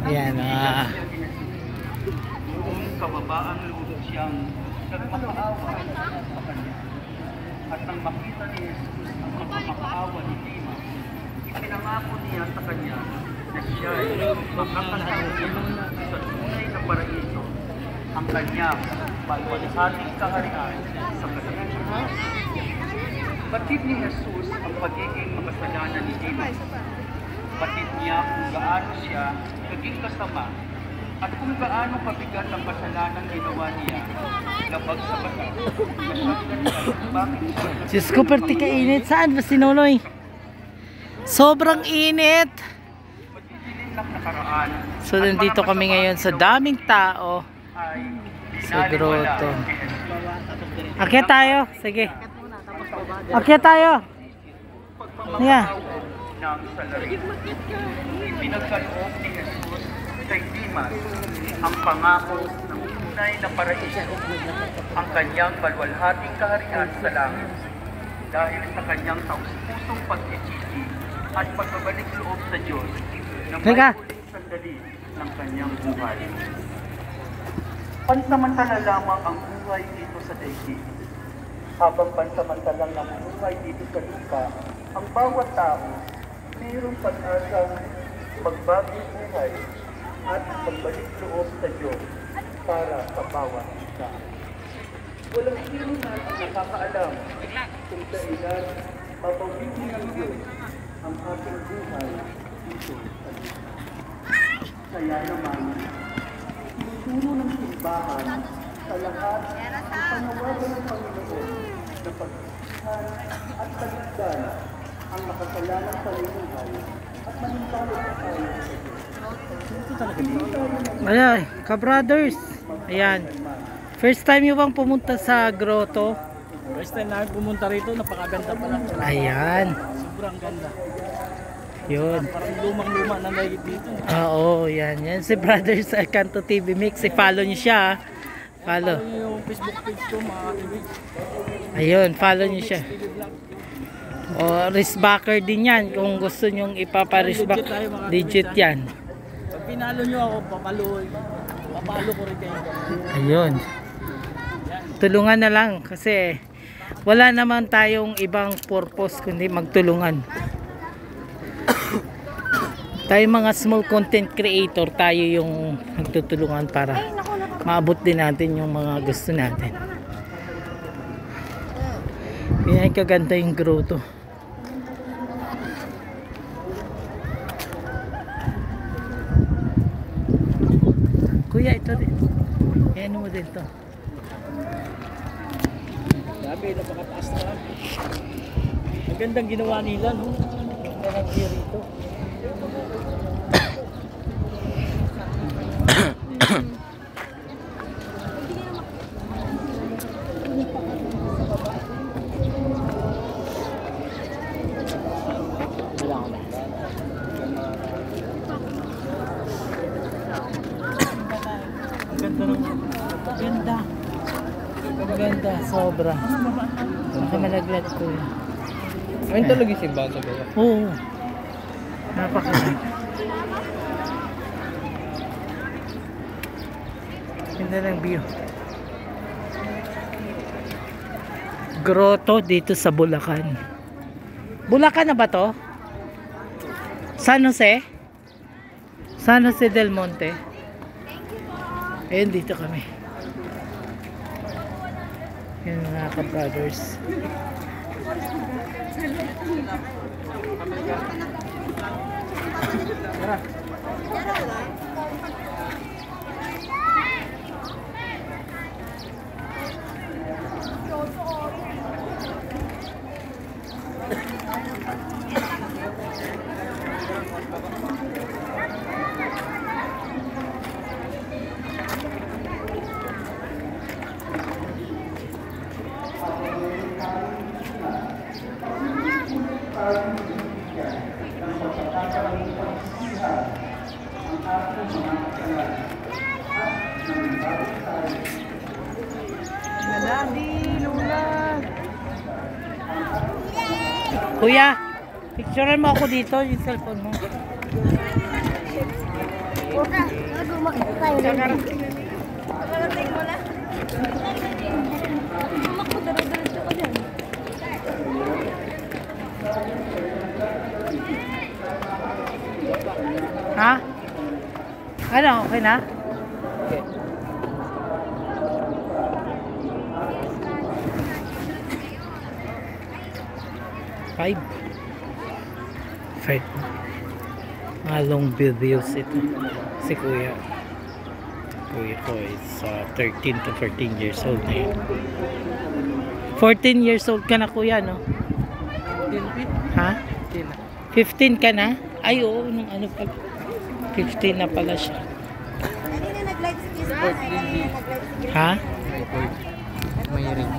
Yan Noong kababaang loob siyang nagmakaawa sa kanya. At nang makita ni Jesus ang pagmamakaawa ni Tima, ipinangako niya sa kanya na siya ay makakasama sa tunay na paraiso ang kanyang malwalhating kaharian sa kalangitan. Batid ni Jesus ang pagiging makasalanan ni Tima. Batid niya kung gaano siya naging kasama at kung gaano kabigat ang kasalanan ginawa niya labag sa batas na siyang ganyan bakit siya Diyos ko, perti kainit. Saan ba si Nonoy? Sobrang init. magdidilim ng nakaraan. So nandito kami ngayon sa daming tao Ay sa grotto. Akyat tayo. Sige. Akyat tayo. Yeah. ng salarin. Ipinagkaloob ni Jesus kay Dimas ang pangako ng tunay na paraiso, ang kanyang balwalhating kaharian sa langit. Dahil sa kanyang taus-pusong pagtititi at pagbabalik loob sa Diyos na may huling sandali ng kanyang buhay. Pansamantala lamang ang buhay dito sa daigdig. Habang pansamantalang namubuhay dito sa lupa, ang bawat tao mayroong pag-asang magbagong buhay at magbalik loob sa Diyos para sa bawat isa. Walang sino na ang nakakaalam kung kailan mapabigyan ng Diyos ang ating buhay dito sa lupa. Kaya naman, tinuturo ng simbahan sa lahat ang panawagan ng Panginoon na pagsihan at taligdan ang makasalanan sa libuhay at manimpalot tayo sa Diyos. Ayan, ka-brothers. Ayan. First time nyo bang pumunta sa grotto? First time namin pumunta rito, napakaganda pala. Ayan. Sobrang ganda. Yun. Parang lumang-luma na nagigit dito. Oo, yan. Yan si Brothers sa Kanto TV Mix. I-follow nyo siya. Follow. Follow nyo yung Facebook page ko, mga ibig. Ayun, follow nyo siya. O, wristbacker din yan. Kung gusto nyong ipapa-wristback, legit yan. Pag pinalo nyo ako, papalo ko rin kayo. Ayun. Tulungan na lang kasi wala naman tayong ibang purpose kundi magtulungan. Tayo mga small content creator, tayo yung nagtutulungan para maabot din natin yung mga gusto natin. Yan, kaganda yung grotto. Kuya, ito din. Ano mo din to? Grabe, napakataas na. Ang gandang ginawa nila, no? Ang gandang view rito. Ganda, sobra. Nakamalaglat ko yun. Ayun talaga yung simbahan sa baba. Oo. Napakaganda. Ganda ng view. Grotto dito sa Bulacan. Bulacan na ba to? San Jose? San Jose del Monte. Ayun, dito kami. Yan mga ka-brothers. Kuya, picturean mo ako dito yung cellphone mo. Ha? Ano? Okay na? Five. Long videos ito. Si Kuya. Kuya ko is 13 to 14 years old na yun. 14 years old ka na, Kuya, no? Ha? 15 ka na? Ay, oo, nung ano pala. 15 na pala siya. Ha? May ring.